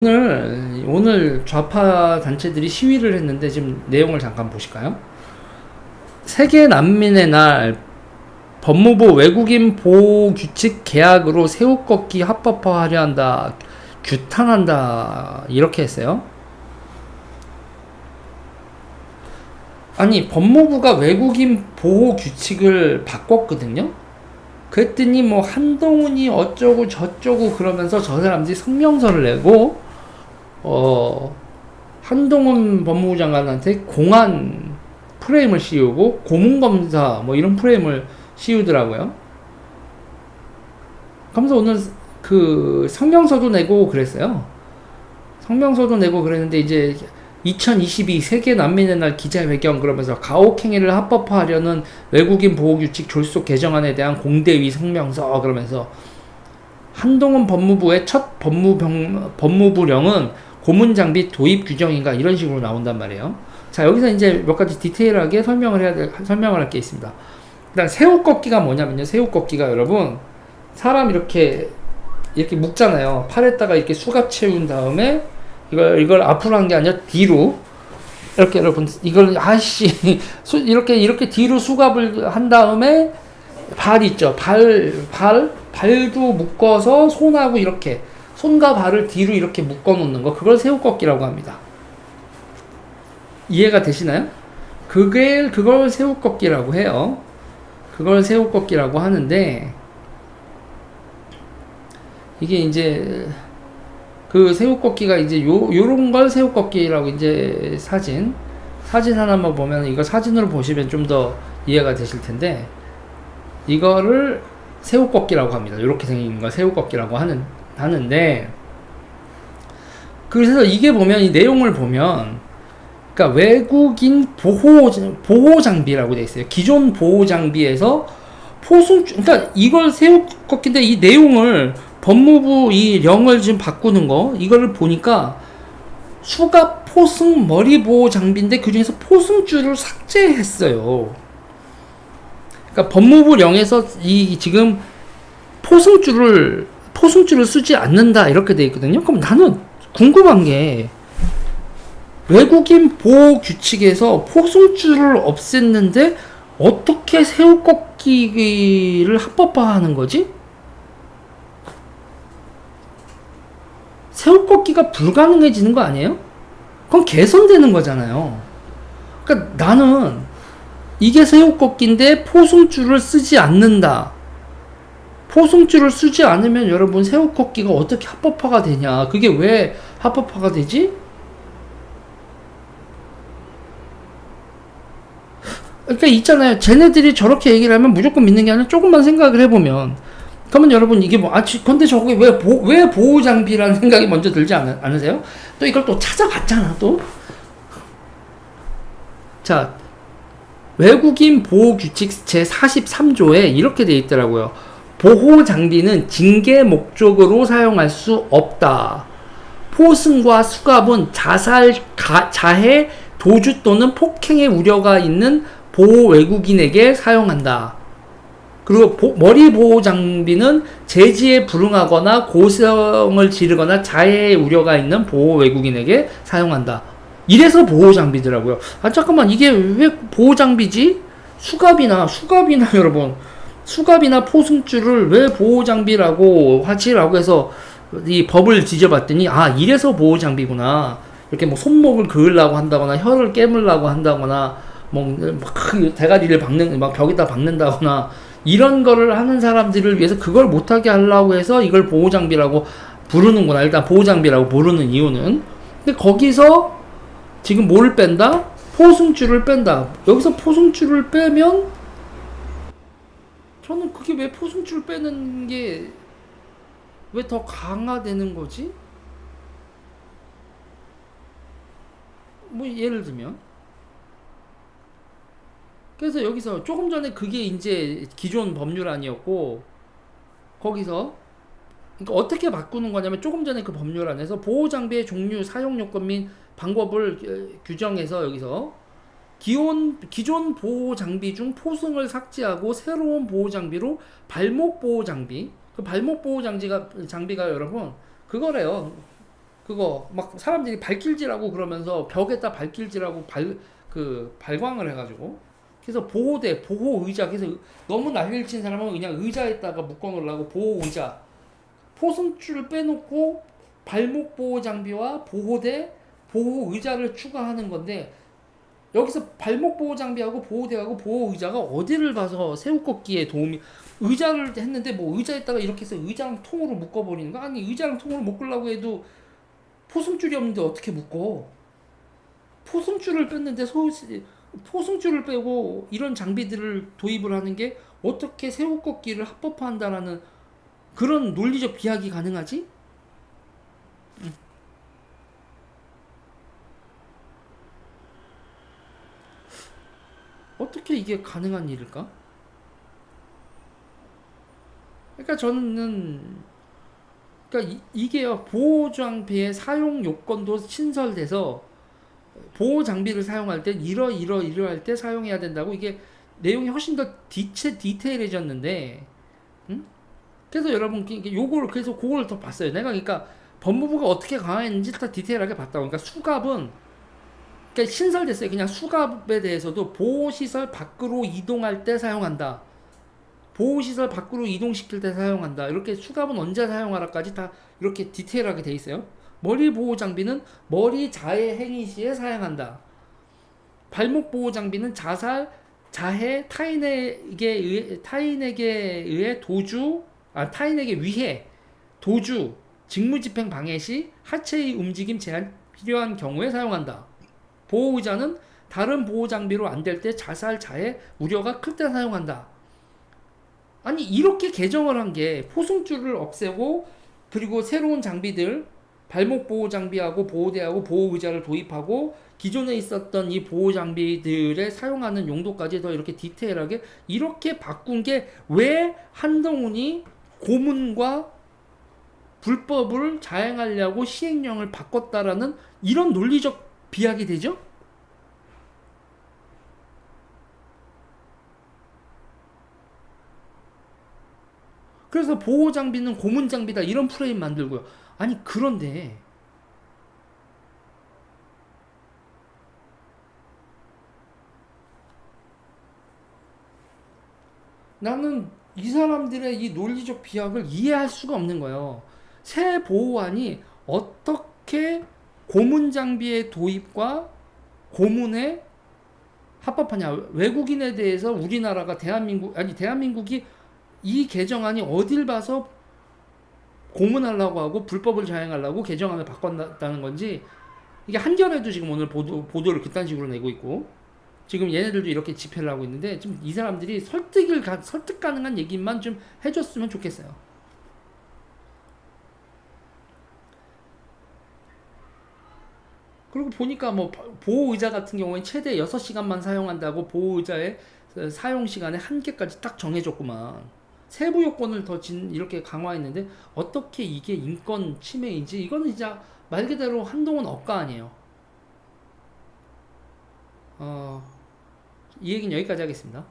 오늘 좌파 단체들이 시위를 했는데 지금 내용을 잠깐 보실까요? 세계 난민의 날 법무부 외국인 보호 규칙 개혁으로 새우꺾기 합법화하려 한다. 규탄한다. 이렇게 했어요. 아니, 법무부가 외국인 보호 규칙을 바꿨거든요. 그랬더니 뭐 한동훈이 어쩌고 저쩌고 그러면서 저 사람들이 성명서를 내고 한동훈 법무부 장관한테 공안 프레임을 씌우고 고문검사 뭐 이런 프레임을 씌우더라고요. 그러면서 오늘 그 성명서도 내고 그랬어요. 성명서도 내고 그랬는데 이제 2022 세계 난민의 날 기자회견 그러면서 가혹행위를 합법화하려는 외국인 보호규칙 졸속 개정안에 대한 공대위 성명서 그러면서 한동훈 법무부의 첫 법무부령은 고문장비 도입 규정인가 이런 식으로 나온단 말이에요. 자, 여기서 이제 몇 가지 디테일하게 설명을 할 게 있습니다. 일단 새우꺾기가 뭐냐면요. 새우꺾기가 여러분 사람 이렇게 묶잖아요. 팔에다가 이렇게 수갑 채운 다음에 이걸 앞으로 한 게 아니라 뒤로 이렇게 여러분 이걸 이렇게 뒤로 수갑을 한 다음에 발 있죠. 발도 묶어서 손하고 이렇게 손과 발을 뒤로 이렇게 묶어 놓는 거, 그걸 새우꺾기라고 합니다. 이해가 되시나요? 그걸 새우꺾기라고 해요. 그걸 새우꺾기라고 하는데, 이게 이제, 그 새우꺾기가 이제 요런 걸 새우꺾기라고 이제 사진 하나만 보면, 이거 사진으로 보시면 좀 더 이해가 되실 텐데, 이거를 새우꺾기라고 합니다. 이렇게 생긴 걸 새우꺾기라고 하는데, 그래서 이게 보면 이 내용을 보면, 그러니까 외국인 보호 장비라고 돼 있어요. 기존 보호 장비에서 그러니까 이걸 새우꺾기인데 이 내용을 법무부 이 령을 지금 바꾸는 거 이거를 보니까 수갑 포승 머리 보호 장비인데 그 중에서 포승줄을 삭제했어요. 그러니까 법무부 령에서 이 지금 포승줄을 쓰지 않는다 이렇게 돼 있거든요. 그럼 나는 궁금한 게 외국인 보호 규칙에서 포승줄을 없앴는데 어떻게 새우꺾기를 합법화하는 거지? 새우꺾기가 불가능해지는 거 아니에요? 그건 개선되는 거잖아요. 그러니까 나는 이게 새우꺾기인데 포승줄을 쓰지 않는다. 포승줄을 쓰지 않으면 여러분 새우꺾기가 어떻게 합법화가 되냐? 그게 왜 합법화가 되지? 그러니까 있잖아요. 쟤네들이 저렇게 얘기를 하면 무조건 믿는 게 아니라 조금만 생각을 해보면, 그러면 여러분 이게 근데 저게 왜 보호장비라는 생각이 먼저 들지 않으세요? 또 이걸 또 찾아봤잖아, 또. 자, 외국인 보호규칙 제43조에 이렇게 돼 있더라고요. 보호 장비는 징계 목적으로 사용할 수 없다. 포승과 수갑은 자해, 도주 또는 폭행의 우려가 있는 보호 외국인에게 사용한다. 그리고 머리 보호 장비는 제지에 불응하거나 고성을 지르거나 자해의 우려가 있는 보호 외국인에게 사용한다. 이래서 보호 장비더라고요. 잠깐만, 이게 왜 보호 장비지? 수갑이나 여러분, 수갑이나 포승줄을 왜 보호 장비라고 하지라고 해서 이 법을 뒤져봤더니 이래서 보호 장비구나. 이렇게 뭐 손목을 그으려고 한다거나 혀를 깨물려고 한다거나 뭐 대가리를 막 벽에다 박는다거나 이런 거를 하는 사람들을 위해서 그걸 못하게 하려고 해서 이걸 보호 장비라고 부르는구나. 일단 보호 장비라고 부르는 이유는. 근데 거기서 지금 뭐를 뺀다? 포승줄을 뺀다. 여기서 포승줄을 빼면 저는 그게 왜 포승줄 빼는 게 왜 더 강화되는 거지? 뭐 예를 들면, 그래서 여기서 조금 전에 그게 이제 기존 법률안이었고, 거기서 그러니까 어떻게 바꾸는 거냐면 조금 전에 그 법률안에서 보호장비의 종류, 사용 요건 및 방법을 규정해서 여기서 기존 보호 장비 중 포승을 삭제하고 새로운 보호 장비로 발목 보호 장비, 그 발목 보호 장비가 여러분 그거래요. 그거 막 사람들이 발길질하고 그러면서 벽에다 발길질하고 발광을 해가지고 그래서 보호대 보호 의자 그래서 너무 난리를 친 사람은 그냥 의자에다가 묶어 놓으려고 보호 의자 포승줄을 빼놓고 발목 보호 장비와 보호대 보호 의자를 추가하는 건데 여기서 발목 보호 장비하고 보호대하고 보호 의자가 어디를 봐서 새우 꺾기에 도움이 의자를 했는데 뭐 의자에다가 이렇게 해서 의자랑 통으로 묶어버리는 거 아니 의자랑 통으로 묶으려고 해도 포승줄이 없는데 어떻게 묶어 포승줄을 뺐는데 포승줄을 빼고 이런 장비들을 도입을 하는 게 어떻게 새우 꺾기를 합법화한다라는 그런 논리적 비약이 가능하지? 어떻게 이게 가능한 일일까? 그러니까 저는 그러니까 이게요 보호 장비의 사용 요건도 신설돼서 보호 장비를 사용할 때 이러할 때 사용해야 된다고 이게 내용이 훨씬 더 디테일해졌는데 그래서 여러분 요거를 그래서 그걸 더 봤어요. 내가 그러니까 법무부가 어떻게 강화했는지 다 디테일하게 봤다고. 그러니까 수갑은 그러니까 신설됐어요. 그냥 수갑에 대해서도 보호시설 밖으로 이동할 때 사용한다. 보호시설 밖으로 이동시킬 때 사용한다. 이렇게 수갑은 언제 사용하라까지 다 이렇게 디테일하게 돼 있어요. 머리 보호 장비는 머리 자해 행위 시에 사용한다. 발목 보호 장비는 자해 타인에게 의해 타인에게 위해 도주 직무집행 방해 시 하체의 움직임 제한 필요한 경우에 사용한다. 보호 의자는 다른 보호 장비로 안 될 때 자해 우려가 클 때 사용한다. 아니 이렇게 개정을 한 게 포승줄을 없애고 그리고 새로운 장비들 발목 보호 장비하고 보호대하고 보호 의자를 도입하고 기존에 있었던 이 보호 장비들에 사용하는 용도까지 더 이렇게 디테일하게 이렇게 바꾼 게 왜 한동훈이 고문과 불법을 자행하려고 시행령을 바꿨다라는 이런 논리적 비약이 되죠? 그래서 보호 장비는 고문 장비다 이런 프레임 만들고요. 아니 그런데 나는 이 사람들의 이 논리적 비약을 이해할 수가 없는 거예요. 새 보호안이 어떻게 고문 장비의 도입과 고문에 합법하냐? 외국인에 대해서 우리나라가 대한민국이 이 개정안이 어딜 봐서 고문하려고 하고 불법을 자행하려고 개정안을 바꿨다는 건지 이게 한겨레도 지금 오늘 보도를 그딴 식으로 내고 있고 지금 얘네들도 이렇게 집회를 하고 있는데 좀 이 사람들이 설득 가능한 얘기만 좀 해줬으면 좋겠어요. 그리고 보니까 뭐 보호의자 같은 경우에 최대 6시간만 사용한다고 보호의자의 사용 시간의 한계까지 딱 정해줬구만. 세부 요건을 더 이렇게 강화했는데 어떻게 이게 인권 침해인지 이거는 진짜 말 그대로 한동훈 억가 아니에요. 이 얘기는 여기까지 하겠습니다.